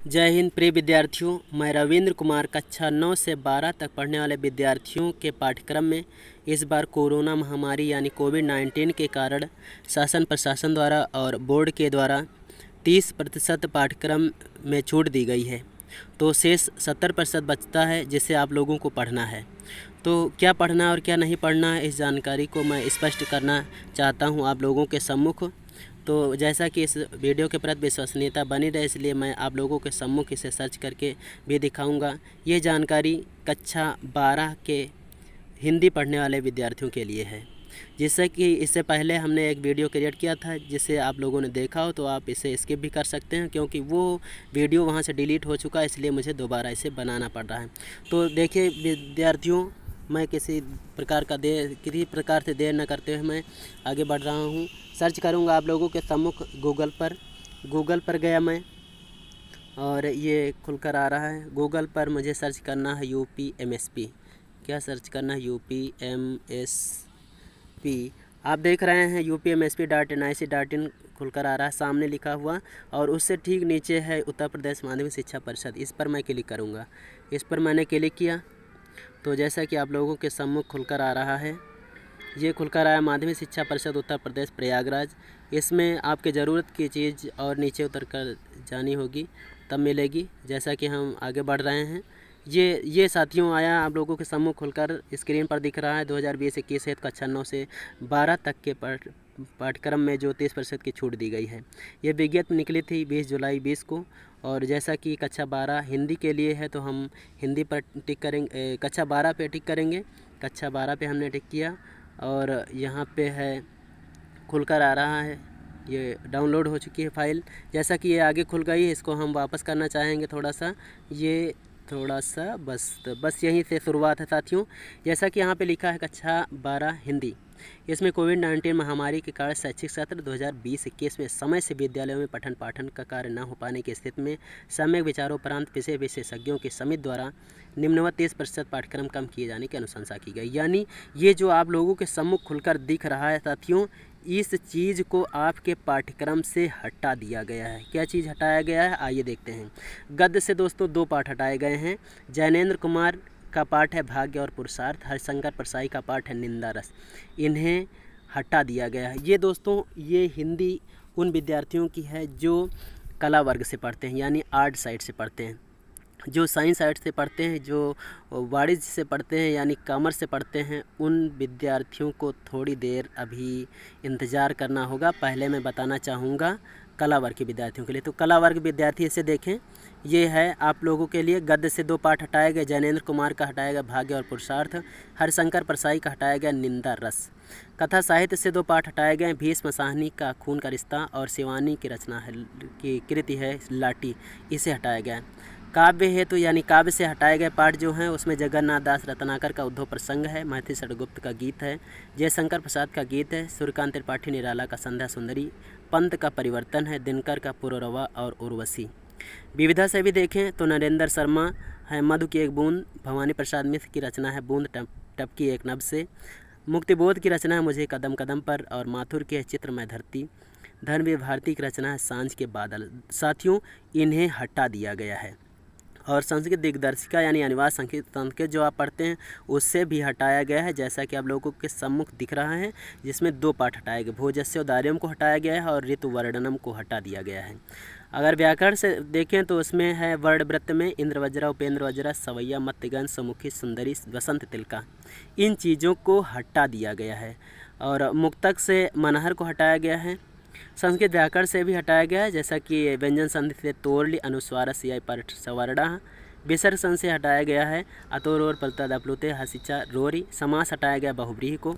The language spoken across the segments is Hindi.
जय हिंद प्रिय विद्यार्थियों, मैं रविंद्र कुमार कक्षा 9 से 12 तक पढ़ने वाले विद्यार्थियों के पाठ्यक्रम में इस बार कोरोना महामारी यानी कोविड-19 के कारण शासन प्रशासन द्वारा और बोर्ड के द्वारा 30% पाठ्यक्रम में छूट दी गई है। तो शेष 70% बचता है जिसे आप लोगों को पढ़ना है। तो क्या पढ़ना और क्या नहीं पढ़ना है, इस जानकारी को मैं स्पष्ट करना चाहता हूँ आप लोगों के सम्मुख। तो जैसा कि इस वीडियो के प्रति विश्वसनीयता बनी रहे, इसलिए मैं आप लोगों के सम्मुख इसे सर्च करके भी दिखाऊंगा। ये जानकारी कक्षा 12 के हिंदी पढ़ने वाले विद्यार्थियों के लिए है, जिससे कि इससे पहले हमने एक वीडियो क्रिएट किया था जिसे आप लोगों ने देखा हो तो आप इसे स्किप भी कर सकते हैं, क्योंकि वो वीडियो वहाँ से डिलीट हो चुका है, इसलिए मुझे दोबारा इसे बनाना पड़ रहा है। तो देखिए विद्यार्थियों, मैं किसी प्रकार से देर न करते हुए मैं आगे बढ़ रहा हूँ। सर्च करूँगा आप लोगों के सम्मुख गूगल पर गया मैं और ये खुलकर आ रहा है। गूगल पर मुझे सर्च करना है UPMSP। क्या सर्च करना है? UPMSP। आप देख रहे हैं UPMSP.nic.in खुलकर आ रहा है सामने लिखा हुआ, और उससे ठीक नीचे है उत्तर प्रदेश माध्यमिक शिक्षा परिषद। इस पर मैं क्लिक करूँगा। इस पर मैंने क्लिक किया तो जैसा कि आप लोगों के सम्मुख खुलकर आ रहा है, ये खुलकर आया माध्यमिक शिक्षा परिषद उत्तर प्रदेश प्रयागराज। इसमें आपके ज़रूरत की चीज़ और नीचे उतर कर जानी होगी तब मिलेगी। जैसा कि हम आगे बढ़ रहे हैं, ये साथियों आया आप लोगों के सम्मुख खुलकर स्क्रीन पर दिख रहा है। 2020-21 हेतु कक्षा 9 से 12 तक के पाठ्यक्रम में जो 30% की छूट दी गई है। ये विज्ञप्ति निकली थी 20 जुलाई 20 को। और जैसा कि कक्षा 12 हिंदी के लिए है तो हम हिंदी पर टिक करेंगे, कक्षा 12 पे टिक करेंगे। कक्षा 12 पे हमने टिक किया और यहाँ पे है खुलकर आ रहा है। ये डाउनलोड हो चुकी है फाइल। जैसा कि ये आगे खुल गई है, इसको हम वापस करना चाहेंगे थोड़ा सा बस यहीं से शुरुआत है साथियों। जैसा कि यहाँ पे लिखा है कक्षा 12 हिंदी, इसमें कोविड-19 महामारी के कारण शैक्षिक सत्र 2020-21 में समय से विद्यालयों में पठन पाठन का कार्य न हो पाने की स्थिति में सम्यक विचारोपरांत विषय विशेषज्ञों की समिति द्वारा निम्नवत 30% पाठ्यक्रम कम किए जाने की अनुशंसा की गई। यानी ये जो आप लोगों के सम्मुख खुलकर दिख रहा है साथियों, इस चीज़ को आपके पाठ्यक्रम से हटा दिया गया है। क्या चीज़ हटाया गया है, आइए देखते हैं। गद्य से दोस्तों 2 पाठ हटाए गए हैं। जैनेन्द्र कुमार का पाठ है भाग्य और पुरुषार्थ, हरिशंकर परसाई का पाठ है निंदा रस। इन्हें हटा दिया गया है। ये दोस्तों ये हिंदी उन विद्यार्थियों की है जो कला वर्ग से पढ़ते हैं, यानी आर्ट साइड से पढ़ते हैं। जो साइंस साइड से पढ़ते हैं, जो वाणिज्य से पढ़ते हैं यानी कॉमर्स से पढ़ते हैं, उन विद्यार्थियों को थोड़ी देर अभी इंतज़ार करना होगा। पहले मैं बताना चाहूँगा कला वर्ग के विद्यार्थियों के लिए। तो कला वर्ग विद्यार्थी इसे देखें, ये है आप लोगों के लिए। गद्य से 2 पाठ हटाए गए। जैनेन्द्र कुमार का हटाया गया भाग्य और पुरुषार्थ, हरिशंकर परसाई का हटाया गया निंदा रस। कथा साहित्य से 2 पाठ हटाए गए। भीष्म साहनी का खून का रिश्ता और शिवानी की रचना है की कृति है लाटी, इसे हटाया गया। काव्य हेतु यानी काव्य से हटाए गए पाठ जो हैं उसमें जगन्नाथ दास रत्नाकर का उद्धव प्रसंग है, महर्षि षडगुप्त का गीत है, जयशंकर प्रसाद का गीत है, सूर्यकांत त्रिपाठी निराला का संध्या सुंदरी, पंत का परिवर्तन है, दिनकर का पुररवा और उर्वशी। विविधा से भी देखें तो नरेंद्र शर्मा है मधु की एक बूंद, भवानी प्रसाद मिश्र की रचना है बूंद टपकी एक नभ से, मुक्तिबोध की रचना है मुझे कदम कदम पर, और माथुर की है चित्रमय धरती, धर्मवीर भारती की रचना है सांझ के बादल। साथियों इन्हें हटा दिया गया है। और संस्कृत दिग्दर्शिका यानी अनिवार्य संस्कृत जो आप पढ़ते हैं उससे भी हटाया गया है, जैसा कि आप लोगों के सम्मुख दिख रहा है, जिसमें 2 पाठ हटाए गए। भोजस्य दार्यम को हटाया गया है और ऋतु वर्णनम को हटा दिया गया है। अगर व्याकरण से देखें तो उसमें है वर्णवृत्त में इंद्रवज्रा, उपेंद्र वज्रा, सवैया, मत्यगन, सुमुखी, सुंदरी, वसंत तिलका, इन चीज़ों को हटा दिया गया है। और मुक्तक से मनहर को हटाया गया है। संस्कृत व्याकरण से भी हटाया गया है, जैसा कि व्यंजन संधि से तोरली, अनुस्वार सियाई पर सवर्णा। विसर्ग संधि से हटाया गया है अतोर और पलतद अपलुते हसिचा रोरी। समास हटाया गया बहुव्रीहि को।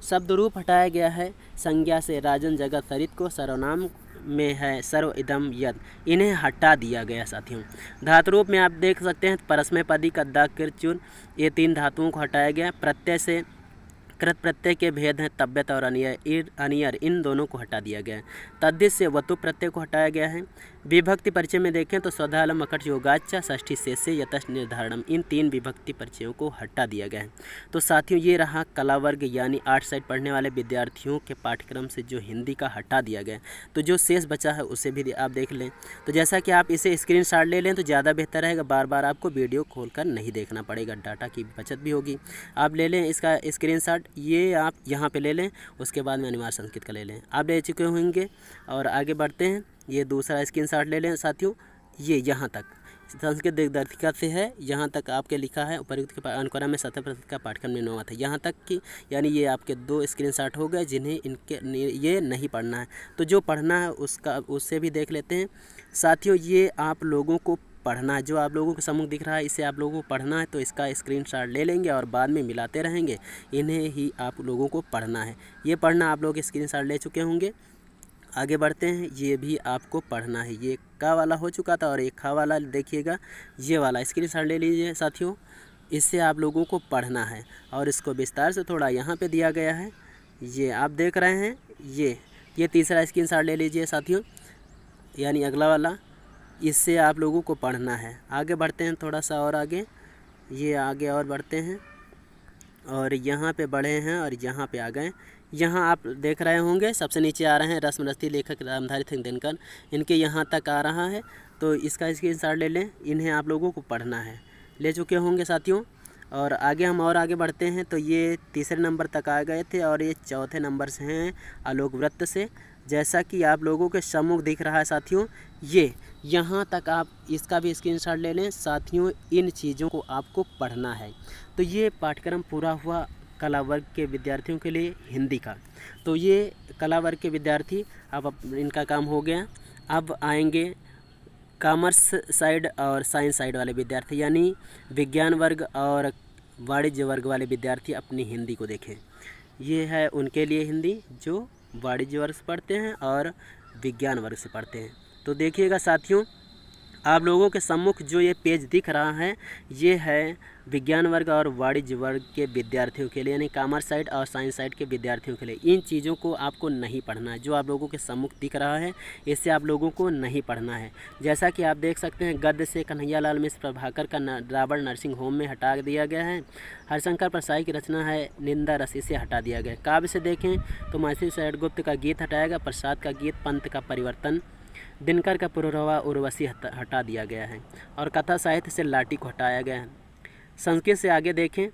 शब्द रूप हटाया गया है संज्ञा से राजन जगत सरित को। सर्वनाम में है सर्व इदम यद, इन्हें हटा दिया गया साथियों। धातु रूप में आप देख सकते हैं परस्मैपदी कद्दा किरचुन, ये 3 धातुओं को हटाया गया। प्रत्यय से कृत प्रत्यय के भेद हैं तब्यत और अनियर, इन दोनों को हटा दिया गया है। तद्धित से वतु प्रत्यय को हटाया गया है। विभक्ति परिचय में देखें तो स्वधालम अकट योगाच षष्ठी शेषे यतश निर्धारणम, इन 3 विभक्ति परिचयों को हटा दिया गया है। तो साथियों ये रहा कला वर्ग यानी आर्ट साइड पढ़ने वाले विद्यार्थियों के पाठ्यक्रम से जो हिंदी का हटा दिया गया है। तो जो शेष बचा है उसे भी आप देख लें। तो जैसा कि आप इसे स्क्रीनशॉट ले लें तो ज़्यादा बेहतर रहेगा, बार बार आपको वीडियो खोलकर नहीं देखना पड़ेगा, डाटा की बचत भी होगी। आप ले लें इसका स्क्रीनशॉट, ये आप यहाँ पे ले लें, उसके बाद में अनिवार्य संस्कृत का ले लें। आप ले चुके होंगे और आगे बढ़ते हैं। ये दूसरा स्क्रीनशॉट ले लें साथियों, ये यहाँ तक संस्कृत दिग्दर्शिका से है, यहाँ तक आपके लिखा है उपर्युक्त के अनुक्रम में 70% का पाठ्यक्रम निर्णय हुआ था, यहाँ तक कि यानी ये आपके 2 स्क्रीनशॉट हो गए जिन्हें ये नहीं पढ़ना है। तो जो पढ़ना है उससे भी देख लेते हैं साथियों। ये आप लोगों को पढ़ना है, जो आप लोगों के सम्मुख दिख रहा है इसे आप लोगों को पढ़ना है, तो इसका स्क्रीनशॉट ले लेंगे और बाद में मिलाते रहेंगे, इन्हें ही आप लोगों को पढ़ना है। ये पढ़ना आप लोग स्क्रीनशॉट ले चुके होंगे। आगे बढ़ते हैं, ये भी आपको पढ़ना है। ये का वाला हो चुका था और एक खा वाला देखिएगा, ये वाला स्क्रीनशॉट ले लीजिए साथियों, इससे आप लोगों को पढ़ना है और इसको विस्तार से थोड़ा यहाँ पे दिया गया है, ये आप देख रहे हैं। ये तीसरा स्क्रीनशॉट ले लीजिए साथियों, यानी अगला वाला, इससे आप लोगों को पढ़ना है। आगे बढ़ते हैं थोड़ा सा और आगे, ये आगे और बढ़ते हैं और यहाँ पे बढ़े हैं और यहाँ पे आ गए। यहाँ आप देख रहे होंगे सबसे नीचे आ रहे हैं रस्मरस्ती लेखक रामधारी सिंह दिनकर, इनके यहाँ तक आ रहा है, तो इसका स्क्रीनशॉट ले लें, इन्हें आप लोगों को पढ़ना है। ले चुके होंगे साथियों। और आगे हम और आगे बढ़ते हैं, तो ये तीसरे नंबर तक आ गए थे और ये चौथे नंबर से हैं आलोक वृत्त से। जैसा कि आप लोगों के सम्मुख दिख रहा है साथियों, ये यहाँ तक आप इसका भी स्क्रीनशॉट ले लें साथियों, इन चीज़ों को आपको पढ़ना है। तो ये पाठ्यक्रम पूरा हुआ कला वर्ग के विद्यार्थियों के लिए हिंदी का। तो ये कला वर्ग के विद्यार्थी अब इनका काम हो गया। अब आएंगे कॉमर्स साइड और साइंस साइड वाले विद्यार्थी, यानी विज्ञान वर्ग और वाणिज्य वर्ग वाले विद्यार्थी अपनी हिंदी को देखें। ये है उनके लिए हिंदी जो वाणिज्य वर्ग से पढ़ते हैं और विज्ञान वर्ग से पढ़ते हैं। तो देखिएगा साथियों, आप लोगों के सम्मुख जो ये पेज दिख रहा है, ये है विज्ञान वर्ग और वाणिज्य वर्ग के विद्यार्थियों के लिए, यानी कॉमर्स साइड और साइंस साइड के विद्यार्थियों के लिए। इन चीज़ों को आपको नहीं पढ़ना है, जो आप लोगों के सम्मुख दिख रहा है इससे आप लोगों को नहीं पढ़ना है। जैसा कि आप देख सकते हैं, गद्य से कन्हैयालाल मिश्र प्रभाकर का रावण नर्सिंग होम में हटा दिया गया है। हरिशंकर परसाई की रचना है निंदा रस, इसे हटा दिया गया। काव्य से देखें तो महर्षि शरदगुप्त का गीत हटाया गया, प्रसाद का गीत, पंत का परिवर्तन, दिनकर का पुररवा उर्वशी हटा दिया गया है और कथा साहित्य से लाठी को हटाया गया है। संस्कृत से आगे देखें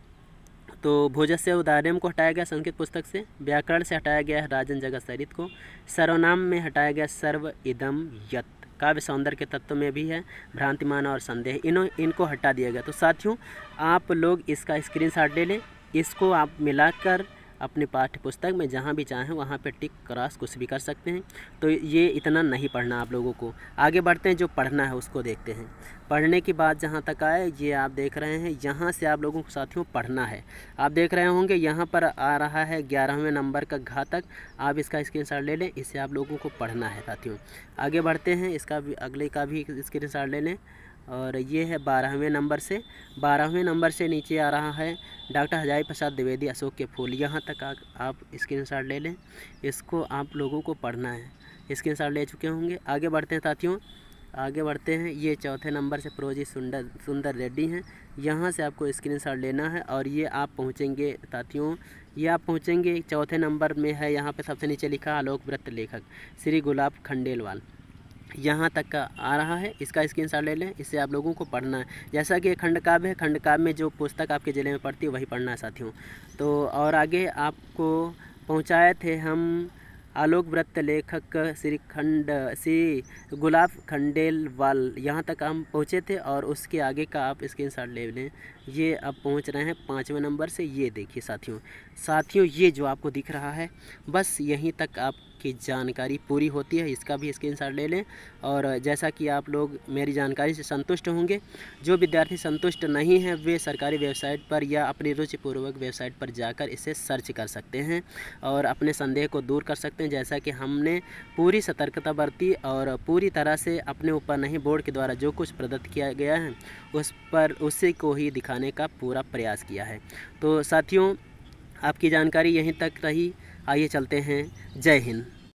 तो भोजस्य उदाहरण को हटाया गया संस्कृत पुस्तक से। व्याकरण से हटाया गया है राजन जगत सरित को। सर्वनाम में हटाया गया सर्व इदम यत। काव्य सौंदर्य के तत्व में भी है भ्रांतिमान और संदेह, इनको हटा दिया गया। तो साथियों, आप लोग इसका स्क्रीनशॉट ले लें, इसको आप मिलाकर अपने पाठ्य पुस्तक में जहाँ भी चाहें वहाँ पे टिक क्रॉस कुछ भी कर सकते हैं। तो ये इतना नहीं पढ़ना आप लोगों को। आगे बढ़ते हैं, जो पढ़ना है उसको देखते हैं। पढ़ने की बात जहाँ तक आए, ये आप देख रहे हैं, यहाँ से आप लोगों को साथियों पढ़ना है। आप देख रहे होंगे यहाँ पर आ रहा है 11वें नंबर का घातक, आप इसका स्क्रीनशॉट ले लें, इसे आप लोगों को पढ़ना है साथियों। आगे बढ़ते हैं, इसका भी अगले का भी स्क्रीनशॉट ले लें और ये है 12वें नंबर से। 12वें नंबर से नीचे आ रहा है डॉक्टर हजारी प्रसाद द्विवेदी अशोक के फूल, यहाँ तक आप स्क्रीनशॉट ले लें, इसको आप लोगों को पढ़ना है। स्क्रीनशॉट ले चुके होंगे। आगे बढ़ते हैं साथियों, आगे बढ़ते हैं, ये चौथे नंबर से प्रोजी सुंदर रेड्डी हैं, यहाँ से आपको स्क्रीनशॉट लेना है और ये आप पहुँचेंगे साथियों, ये आप पहुँचेंगे चौथे नंबर में है, यहाँ पे सबसे नीचे लिखा आलोक वृत्त लेखक श्री गुलाब खंडेलवाल, यहाँ तक का आ रहा है। इसका स्क्रीनशॉट ले लें, इससे आप लोगों को पढ़ना है। जैसा कि खंडकाव्य है, खंडकाव्य में जो पुस्तक आपके जिले में पढ़ती है वही पढ़ना है साथियों। तो और आगे आपको पहुँचाए थे हम आलोक वृत्त लेखक श्री गुलाब खंडेलवाल, यहाँ तक हम पहुँचे थे और उसके आगे का आप स्क्रीनशॉट ले लें। ये अब पहुँच रहे हैं 5वें नंबर से। ये देखिए साथियों, ये जो आपको दिख रहा है, बस यहीं तक आपकी जानकारी पूरी होती है। इसका भी स्क्रीनशॉट ले लें और जैसा कि आप लोग मेरी जानकारी से संतुष्ट होंगे, जो विद्यार्थी संतुष्ट नहीं हैं वे सरकारी वेबसाइट पर या अपनी रुचिपूर्वक वेबसाइट पर जाकर इसे सर्च कर सकते हैं और अपने संदेह को दूर कर सकते हैं। जैसा कि हमने पूरी सतर्कता बरती और पूरी तरह से अपने ऊपर नहीं, बोर्ड के द्वारा जो कुछ प्रदत्त किया गया है उसी को ही दिखाने का पूरा प्रयास किया है। तो साथियों, आपकी जानकारी यहीं तक रही। आइए चलते हैं। जय हिंद।